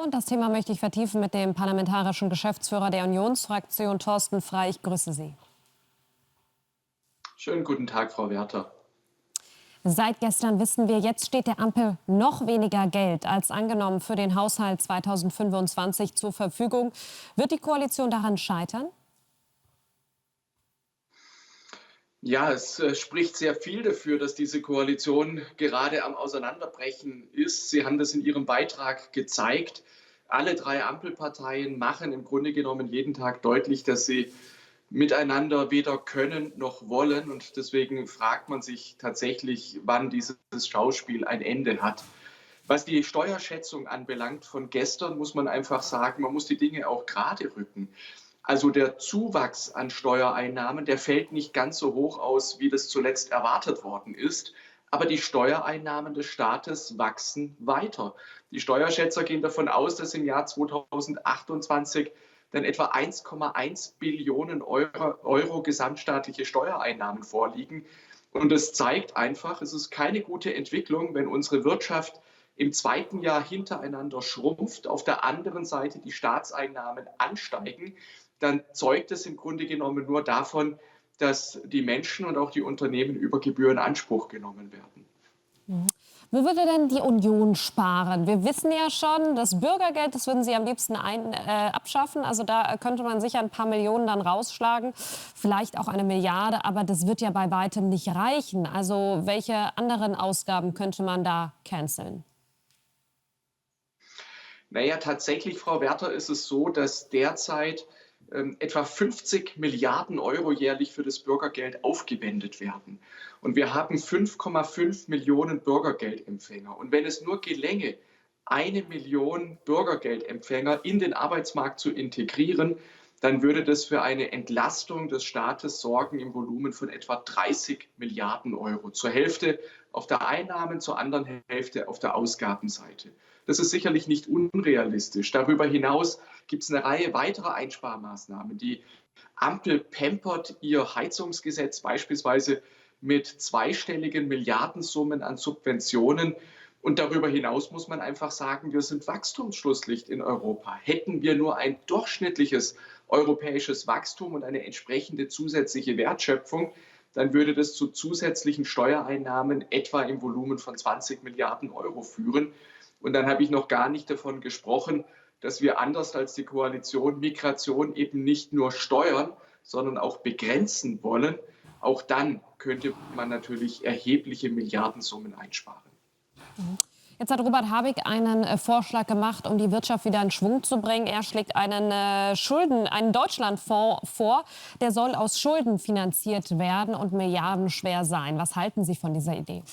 Und das Thema möchte ich vertiefen mit dem parlamentarischen Geschäftsführer der Unionsfraktion, Thorsten Frey. Ich grüße Sie. Schönen guten Tag, Frau Werther. Seit gestern wissen wir, jetzt steht der Ampel noch weniger Geld als angenommen für den Haushalt 2025 zur Verfügung. Wird die Koalition daran scheitern? Ja, es spricht sehr viel dafür, dass diese Koalition gerade am Auseinanderbrechen ist. Sie haben das in Ihrem Beitrag gezeigt. Alle drei Ampelparteien machen im Grunde genommen jeden Tag deutlich, dass sie miteinander weder können noch wollen. Und deswegen fragt man sich tatsächlich, wann dieses Schauspiel ein Ende hat. Was die Steuerschätzung anbelangt von gestern, muss man einfach sagen, man muss die Dinge auch gerade rücken. Also der Zuwachs an Steuereinnahmen, der fällt nicht ganz so hoch aus, wie das zuletzt erwartet worden ist. Aber die Steuereinnahmen des Staates wachsen weiter. Die Steuerschätzer gehen davon aus, dass im Jahr 2028 dann etwa 1,1 Billionen Euro gesamtstaatliche Steuereinnahmen vorliegen. Und das zeigt einfach, es ist keine gute Entwicklung, wenn unsere Wirtschaft im zweiten Jahr hintereinander schrumpft, auf der anderen Seite die Staatseinnahmen ansteigen, dann zeugt es im Grunde genommen nur davon, dass die Menschen und auch die Unternehmen über Gebühr in Anspruch genommen werden. Wo würde denn die Union sparen? Wir wissen ja schon, das Bürgergeld, das würden Sie am liebsten abschaffen. Also da könnte man sicher ein paar Millionen dann rausschlagen, vielleicht auch 1 Milliarde. Aber das wird ja bei weitem nicht reichen. Also welche anderen Ausgaben könnte man da canceln? Naja, tatsächlich, Frau Werther, ist es so, dass derzeit etwa 50 Milliarden Euro jährlich für das Bürgergeld aufgewendet werden. Und wir haben 5,5 Millionen Bürgergeldempfänger. Und wenn es nur gelänge, 1 Million Bürgergeldempfänger in den Arbeitsmarkt zu integrieren, dann würde das für eine Entlastung des Staates sorgen im Volumen von etwa 30 Milliarden Euro. Zur Hälfte auf der Einnahmen-, zur anderen Hälfte auf der Ausgabenseite. Das ist sicherlich nicht unrealistisch. Darüber hinaus gibt es eine Reihe weiterer Einsparmaßnahmen. Die Ampel pampert ihr Heizungsgesetz beispielsweise mit zweistelligen Milliardensummen an Subventionen. Und darüber hinaus muss man einfach sagen, wir sind Wachstumsschlusslicht in Europa. Hätten wir nur ein durchschnittliches europäisches Wachstum und eine entsprechende zusätzliche Wertschöpfung, dann würde das zu zusätzlichen Steuereinnahmen etwa im Volumen von 20 Milliarden Euro führen. Und dann habe ich noch gar nicht davon gesprochen, dass wir anders als die Koalition Migration eben nicht nur steuern, sondern auch begrenzen wollen. Auch dann könnte man natürlich erhebliche Milliardensummen einsparen. Jetzt hat Robert Habeck einen Vorschlag gemacht, um die Wirtschaft wieder in Schwung zu bringen. Er schlägt einen Deutschlandfonds vor. Der soll aus Schulden finanziert werden und milliardenschwer sein. Was halten Sie von dieser Idee?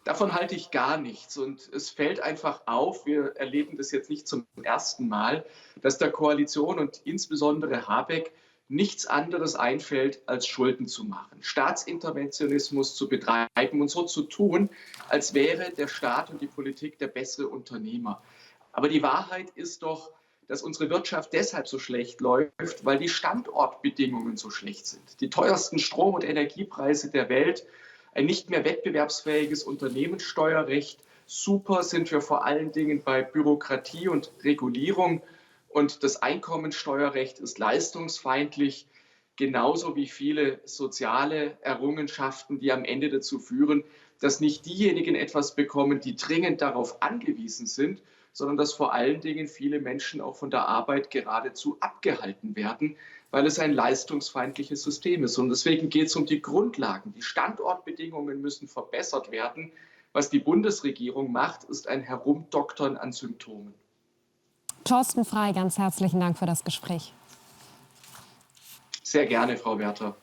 Davon halte ich gar nichts. Und es fällt einfach auf, wir erleben das jetzt nicht zum ersten Mal, dass der Koalition und insbesondere Habeck nichts anderes einfällt, als Schulden zu machen, Staatsinterventionismus zu betreiben und so zu tun, als wäre der Staat und die Politik der bessere Unternehmer. Aber die Wahrheit ist doch, dass unsere Wirtschaft deshalb so schlecht läuft, weil die Standortbedingungen so schlecht sind. Die teuersten Strom- und Energiepreise der Welt, ein nicht mehr wettbewerbsfähiges Unternehmenssteuerrecht. Super sind wir vor allen Dingen bei Bürokratie und Regulierung. Und das Einkommensteuerrecht ist leistungsfeindlich, genauso wie viele soziale Errungenschaften, die am Ende dazu führen, dass nicht diejenigen etwas bekommen, die dringend darauf angewiesen sind, sondern dass vor allen Dingen viele Menschen auch von der Arbeit geradezu abgehalten werden, weil es ein leistungsfeindliches System ist. Und deswegen geht es um die Grundlagen. Die Standortbedingungen müssen verbessert werden. Was die Bundesregierung macht, ist ein Herumdoktern an Symptomen. Thorsten Frey, ganz herzlichen Dank für das Gespräch. Sehr gerne, Frau Werther.